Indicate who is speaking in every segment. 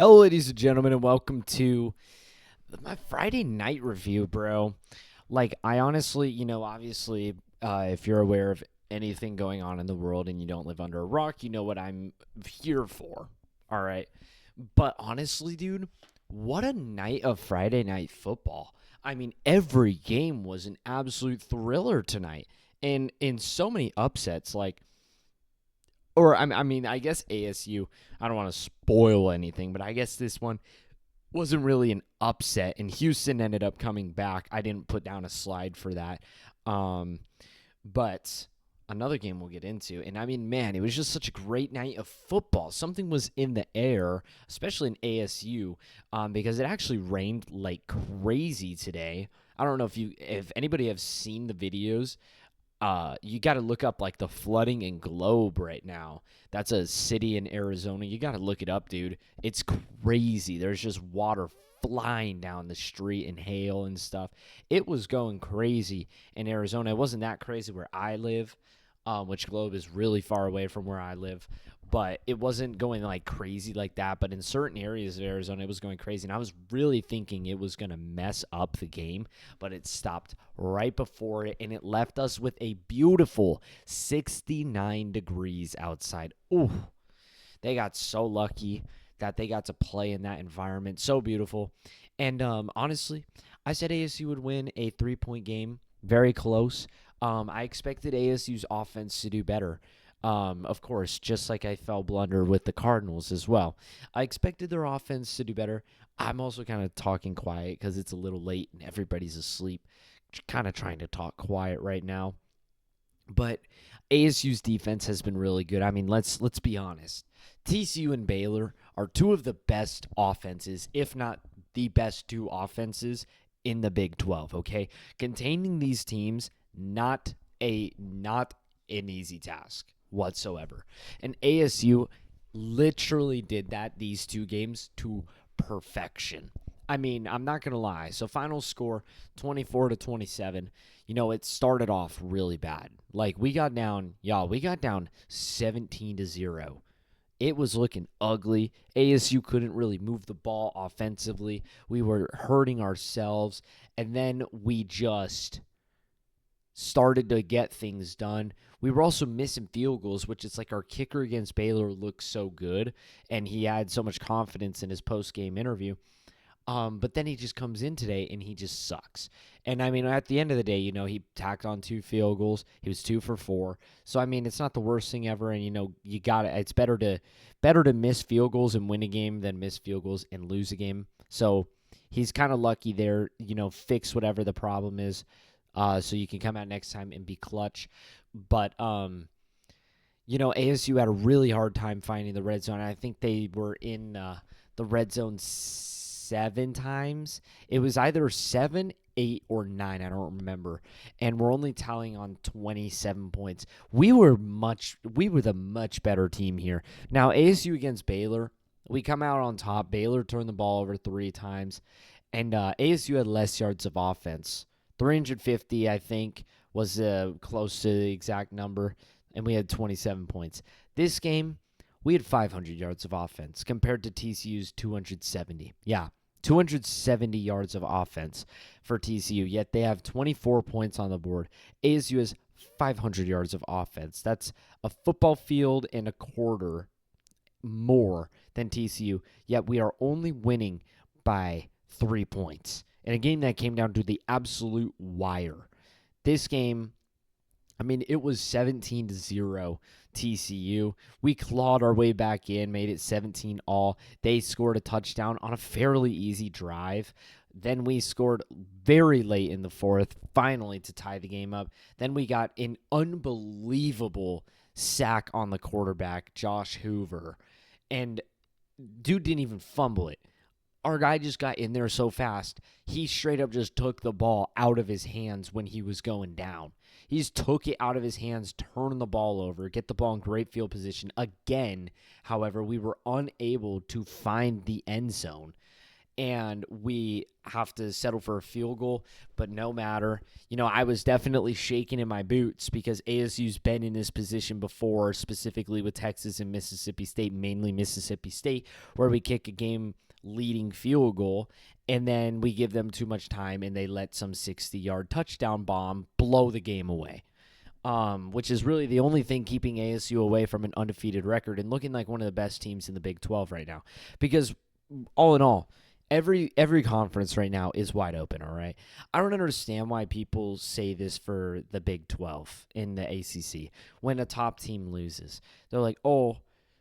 Speaker 1: Hello, ladies and gentlemen, and welcome to my Friday night review, bro. I honestly, obviously, if you're aware of anything going on in the world and you don't live under a rock, you know what I'm here for. All right. But honestly, dude, what a night of Friday night football. I mean, every game was an absolute thriller tonight. And in so many upsets, I guess ASU, I don't want to spoil anything, but I guess this one wasn't really an upset, and Houston ended up coming back. I didn't put down a slide for that. Um, but another game we'll get into. And I mean, man, it was just such a great night of football. Something was in the air, especially in ASU, because it actually rained like crazy today. I don't know if anybody have seen the videos. You got to look up like the flooding in Globe right now. That's a city in Arizona. You got to look it up, dude. It's crazy. There's just water flying down the street and hail and stuff. It was going crazy in Arizona. It wasn't that crazy where I live, which Globe is really far away from where I live. But it wasn't going like crazy like that. But in certain areas of Arizona, it was going crazy. And I was really thinking it was going to mess up the game, but it stopped right before it. And it left us with a beautiful 69 degrees outside. Ooh, they got so lucky that they got to play in that environment. So beautiful. And honestly, I said ASU would win a 3-point game. Very close. I expected ASU's offense to do better. Of course, just like I fell blunder with the Cardinals as well. I expected their offense to do better. I'm also kind of talking quiet because it's a little late and everybody's asleep. Kind of trying to talk quiet right now. But ASU's defense has been really good. I mean, let's be honest. TCU and Baylor are two of the best offenses, if not the best two offenses in the Big 12, okay? Containing these teams, not an easy task whatsoever. And ASU literally did that these two games to perfection. I mean, I'm not going to lie. So final score 24-27. It started off really bad. Like we got down 17-0. It was looking ugly. ASU couldn't really move the ball offensively. We were hurting ourselves, and then we just started to get things done. We were also missing field goals, which is like our kicker against Baylor looked so good, and he had so much confidence in his post-game interview. But then he just comes in today and he just sucks. And I mean, at the end of the day, he tacked on 2 field goals. He was 2 for 4. So I mean, it's not the worst thing ever. And you got it. It's better to miss field goals and win a game than miss field goals and lose a game. So he's kind of lucky there. Fix whatever the problem is, so you can come out next time and be clutch. But ASU had a really hard time finding the red zone. I think they were in the red zone 7 times. It was either 7, 8, or 9. I don't remember. And we're only tallying on 27 points. We were the much better team here. Now, ASU against Baylor, we come out on top. Baylor turned the ball over 3 times. And ASU had less yards of offense. 350, I think, was close to the exact number. And we had 27 points. This game, we had 500 yards of offense compared to TCU's 270. Yeah, 270 yards of offense for TCU, yet they have 24 points on the board. ASU has 500 yards of offense. That's a football field and a quarter more than TCU, yet we are only winning by 3 points in a game that came down to the absolute wire. This game, I mean, it was 17-0 TCU. We clawed our way back in, made it 17-all. They scored a touchdown on a fairly easy drive. Then we scored very late in the 4th, finally to tie the game up. Then we got an unbelievable sack on the quarterback, Josh Hoover. And dude didn't even fumble it. Our guy just got in there so fast, he straight up just took the ball out of his hands when he was going down. He just took it out of his hands, turn the ball over, get the ball in great field position. Again, however, we were unable to find the end zone. and we have to settle for a field goal, but no matter. I was definitely shaking in my boots because ASU's been in this position before, specifically with Texas and Mississippi State, mainly Mississippi State, where we kick a game-leading field goal, and then we give them too much time, and they let some 60-yard touchdown bomb blow the game away. Which is really the only thing keeping ASU away from an undefeated record and looking like one of the best teams in the Big 12 right now. Because all in all, every conference right now is wide open, all right? I don't understand why people say this for the Big 12 in the ACC when a top team loses. They're like, "Oh,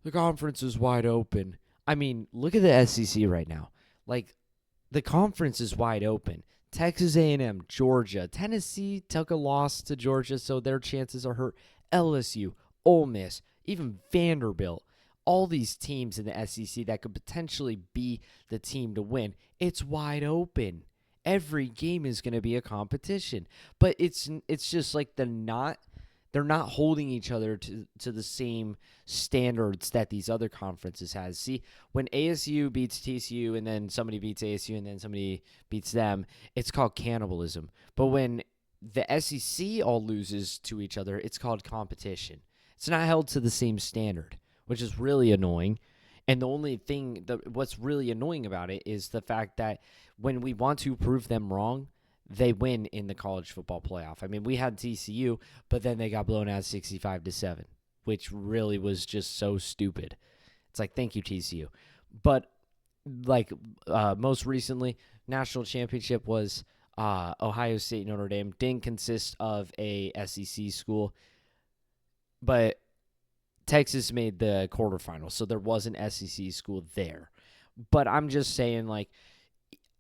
Speaker 1: the conference is wide open." I mean, look at the SEC right now. Like, the conference is wide open. Texas A&M, Georgia, Tennessee took a loss to Georgia, so their chances are hurt. LSU, Ole Miss, even Vanderbilt, all these teams in the SEC that could potentially be the team to win. It's wide open. Every game is going to be a competition, but it's just like they're not holding each other to the same standards that these other conferences has. See, when ASU beats TCU and then somebody beats ASU and then somebody beats them, it's called cannibalism. But when the SEC all loses to each other, it's called competition. It's not held to the same standard, which is really annoying. And the only thing, what's really annoying about it is the fact that when we want to prove them wrong, they win in the college football playoff. I mean, we had TCU, but then they got blown out 65-7, which really was just so stupid. It's like, thank you, TCU. But like most recently, national championship was Ohio State, Notre Dame. Didn't consist of a SEC school, but Texas made the quarterfinals, so there was an SEC school there. But I'm just saying, like,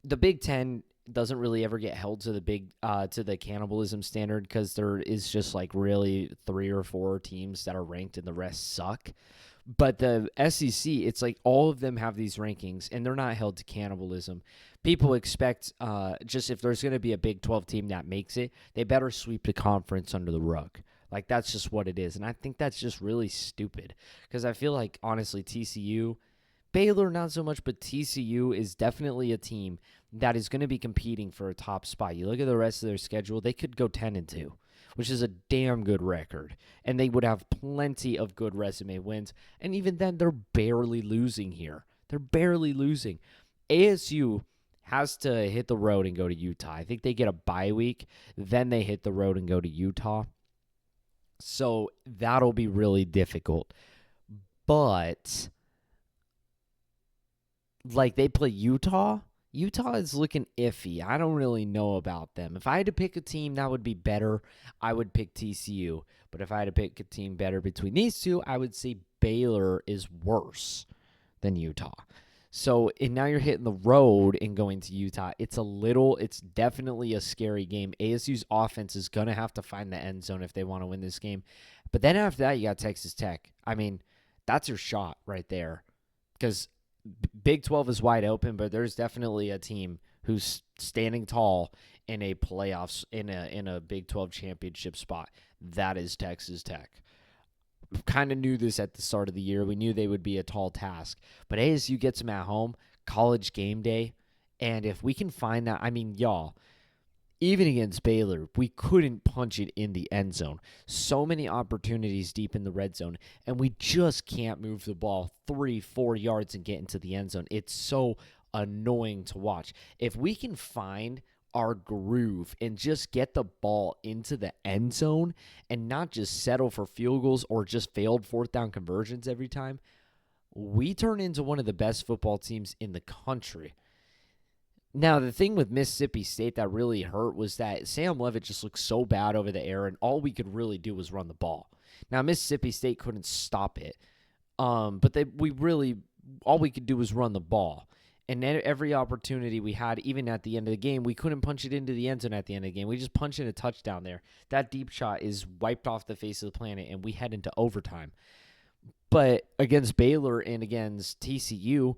Speaker 1: the Big Ten doesn't really ever get held to the cannibalism standard because there is just like really 3 or 4 teams that are ranked and the rest suck. But the SEC, it's like all of them have these rankings and they're not held to cannibalism. People expect just if there's going to be a Big 12 team that makes it, they better sweep the conference under the rug. Like, that's just what it is. And I think that's just really stupid because I feel like, honestly, TCU, Baylor, not so much, but TCU is definitely a team that is going to be competing for a top spot. You look at the rest of their schedule, they could go 10-2, which is a damn good record. And they would have plenty of good resume wins. And even then, they're barely losing here. They're barely losing. ASU has to hit the road and go to Utah. I think they get a bye week. Then they hit the road and go to Utah. So that'll be really difficult. But like, they play Utah. Utah is looking iffy. I don't really know about them. If I had to pick a team that would be better, I would pick TCU. But if I had to pick a team better between these two, I would say Baylor is worse than Utah. So, and now you're hitting the road and going to Utah. It's definitely a scary game. ASU's offense is going to have to find the end zone if they want to win this game. But then after that, you got Texas Tech. I mean, that's your shot right there. Because Big 12 is wide open, but there's definitely a team who's standing tall in a playoffs, in a Big 12 championship spot. That is Texas Tech. Kind of knew this at the start of the year. We knew they would be a tall task. But ASU gets them at home, college game day. And if we can find that, I mean, y'all, even against Baylor, we couldn't punch it in the end zone. So many opportunities deep in the red zone, and we just can't move the ball 3-4 yards and get into the end zone. It's so annoying to watch. If we can find our groove and just get the ball into the end zone and not just settle for field goals or just failed fourth down conversions every time, we turn into one of the best football teams in the country. Now, the thing with Mississippi State that really hurt was that Sam Levitt just looked so bad over the air, and all we could really do was run the ball. Now, Mississippi State couldn't stop it, but all we could do was run the ball. And then every opportunity we had, even at the end of the game, we couldn't punch it into the end zone at the end of the game. We just punched in a touchdown there. That deep shot is wiped off the face of the planet, and we head into overtime. But against Baylor and against TCU,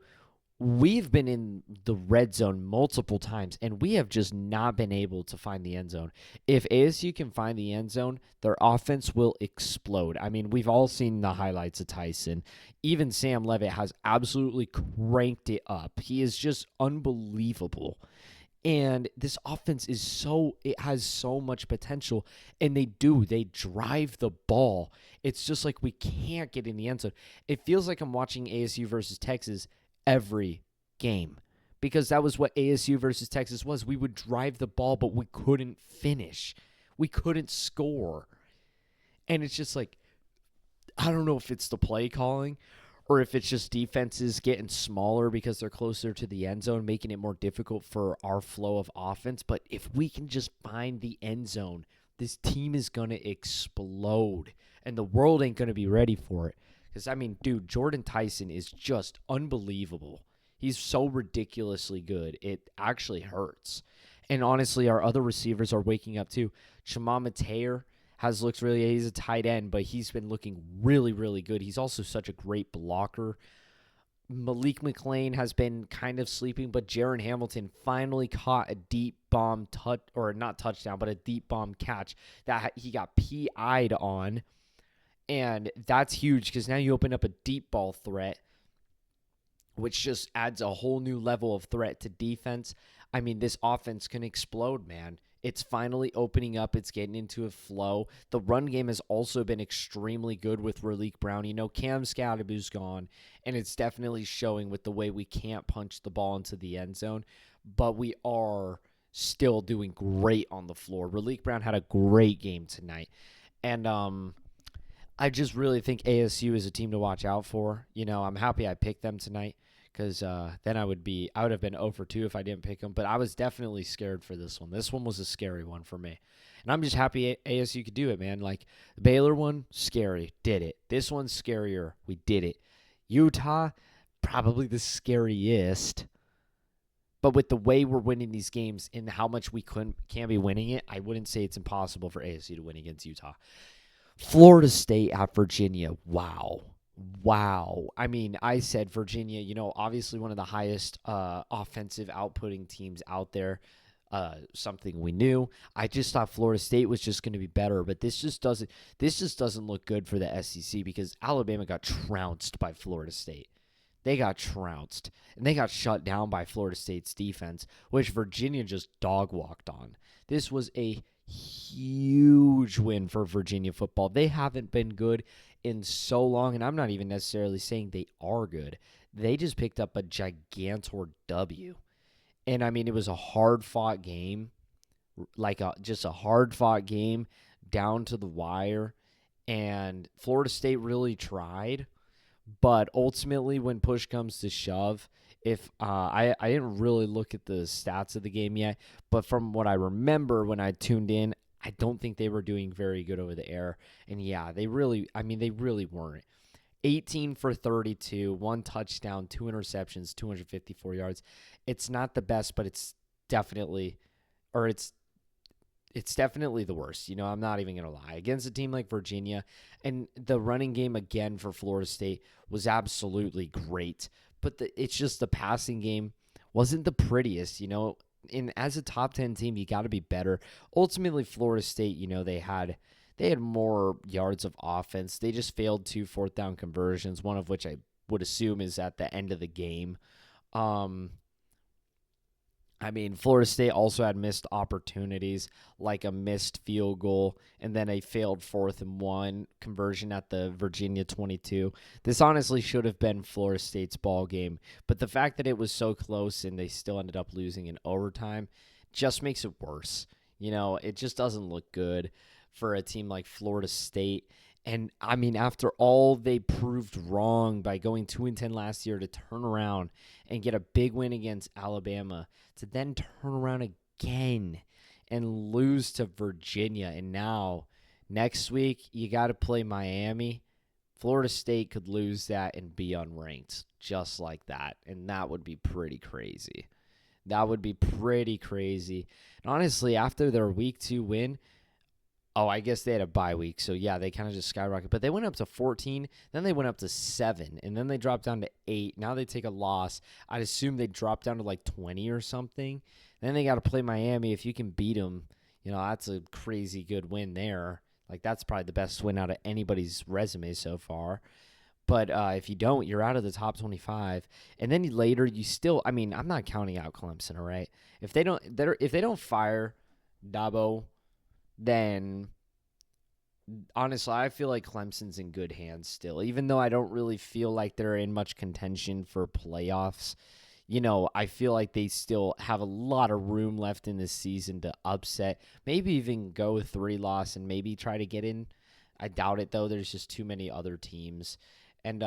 Speaker 1: we've been in the red zone multiple times, and we have just not been able to find the end zone. If ASU can find the end zone, their offense will explode. I mean, we've all seen the highlights of Tyson. Even Sam Levitt has absolutely cranked it up. He is just unbelievable. And this offense it has so much potential. And they drive the ball. It's just like we can't get in the end zone. It feels like I'm watching ASU versus Texas every game, because that was what ASU versus Texas was. We would drive the ball, but we couldn't finish. We couldn't score. And it's just like, I don't know if it's the play calling or if it's just defenses getting smaller because they're closer to the end zone, making it more difficult for our flow of offense. But if we can just find the end zone, this team is going to explode, and the world ain't going to be ready for it. Because, I mean, dude, Jordan Tyson is just unbelievable. He's so ridiculously good. It actually hurts. And honestly, our other receivers are waking up too. Shimon Taylor has looked he's a tight end, but he's been looking really, really good. He's also such a great blocker. Malik McLean has been kind of sleeping, but Jaron Hamilton finally caught a deep bomb not touchdown, but a deep bomb catch that he got PI'd on. And that's huge because now you open up a deep ball threat, which just adds a whole new level of threat to defense. I mean, this offense can explode, man. It's finally opening up. It's getting into a flow. The run game has also been extremely good with Raleek Brown. You know, Cam Scadaboo's gone, and it's definitely showing with the way we can't punch the ball into the end zone, but we are still doing great on the floor. Raleek Brown had a great game tonight, and I just really think ASU is a team to watch out for. You know, I'm happy I picked them tonight, because then I would have been 0 for 2 if I didn't pick them. But I was definitely scared for this one. This one was a scary one for me. And I'm just happy ASU could do it, man. Like, the Baylor one, scary, did it. This one's scarier, we did it. Utah, probably the scariest. But with the way we're winning these games and how much we can be winning it, I wouldn't say it's impossible for ASU to win against Utah. Florida State at Virginia, wow. I mean, I said Virginia, you know, obviously one of the highest offensive outputting teams out there, something we knew. I just thought Florida State was just going to be better, but this just doesn't look good for the SEC, because Alabama got trounced by Florida State. They got trounced, and they got shut down by Florida State's defense, which Virginia just dog walked on. This was a huge win for Virginia football. They haven't been good in so long, and I'm not even necessarily saying they are good. They just picked up a gigantor W. And I mean, it was a hard-fought game, just a hard-fought game down to the wire, and Florida State really tried. But ultimately, when push comes to shove, if I didn't really look at the stats of the game yet, but from what I remember when I tuned in, I don't think they were doing very good over the air. And yeah, they really weren't. 18 for 32, one touchdown, two interceptions, 254 yards. It's not the best, but it's definitely the worst. You know, I'm not even going to lie. Against a team like Virginia, and the running game again for Florida State was absolutely great. But it's just the passing game wasn't the prettiest, you know. And as a top 10 team, you got to be better. Ultimately, Florida State, you know, they had more yards of offense. They just failed 2 fourth down conversions, one of which I would assume is at the end of the game. I mean, Florida State also had missed opportunities, like a missed field goal and then a failed 4th and 1 conversion at the Virginia 22. This honestly should have been Florida State's ball game, but the fact that it was so close and they still ended up losing in overtime just makes it worse. You know, it just doesn't look good for a team like Florida State. And I mean, after all they proved wrong by going 2-10 last year to turn around and get a big win against Alabama, to then turn around again and lose to Virginia, and now next week you got to play Miami. Florida State could lose that and be unranked just like that, and that would be pretty crazy. And honestly, after their week 2 win, Oh, I guess they had a bye week. So, yeah, they kind of just skyrocketed. But they went up to 14. Then they went up to 7. And then they dropped down to 8. Now they take a loss. I'd assume they dropped down to like 20 or something. Then they got to play Miami. If you can beat them, that's a crazy good win there. Like, that's probably the best win out of anybody's resume so far. But if you don't, you're out of the top 25. And then later, you still. I mean, I'm not counting out Clemson, all right? If they don't fire Dabo, then honestly, I feel like Clemson's in good hands still. Even though I don't really feel like they're in much contention for playoffs, I feel like they still have a lot of room left in this season to upset, maybe even go 3-loss and maybe try to get in. I doubt it, though. There's just too many other teams. And,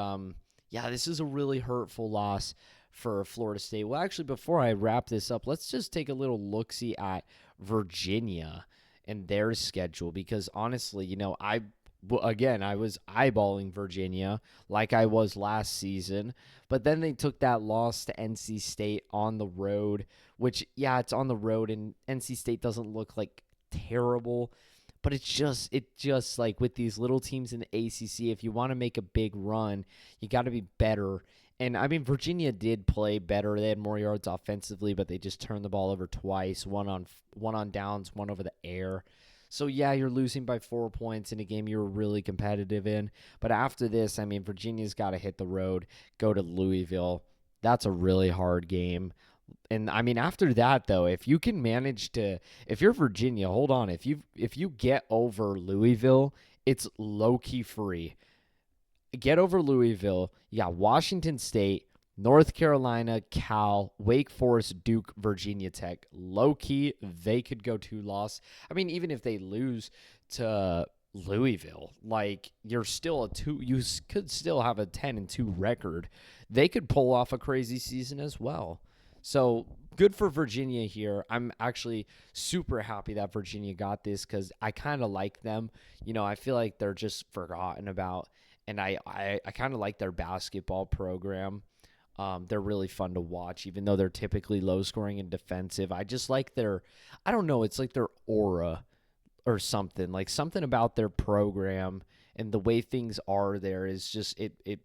Speaker 1: yeah, this is a really hurtful loss for Florida State. Well, actually, before I wrap this up, let's just take a little look-see at Virginia and their schedule, because honestly, I was eyeballing Virginia like I was last season, but then they took that loss to NC State on the road, which, yeah, it's on the road, and NC State doesn't look like terrible, but it just like with these little teams in the ACC, if you want to make a big run, you got to be better. And I mean, Virginia did play better. They had more yards offensively, but they just turned the ball over twice, one on downs, one over the air. So yeah, you're losing by 4 points in a game you were really competitive in. But after this, I mean, Virginia's got to hit the road, go to Louisville. That's a really hard game. And I mean, after that though, if you can manage to, if you're Virginia, hold on, if you get over Louisville, it's low key free. Get over Louisville. You got Washington State, North Carolina, Cal, Wake Forest, Duke, Virginia Tech. Low key, they could go 2-loss. I mean, even if they lose to Louisville, like you could still have a 10-2 record. They could pull off a crazy season as well. So good for Virginia here. I'm actually super happy that Virginia got this because I kind of like them. I feel like they're just forgotten about. And I kind of like their basketball program. They're really fun to watch, even though they're typically low scoring and defensive. I just like I don't know, it's like their aura or something. Like something about their program and the way things are there is just, it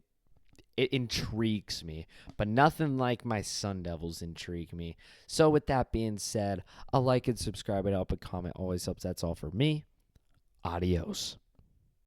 Speaker 1: intrigues me. But nothing like my Sun Devils intrigue me. So with that being said, a like and subscribe and help, a comment always helps. That's all for me. Adios.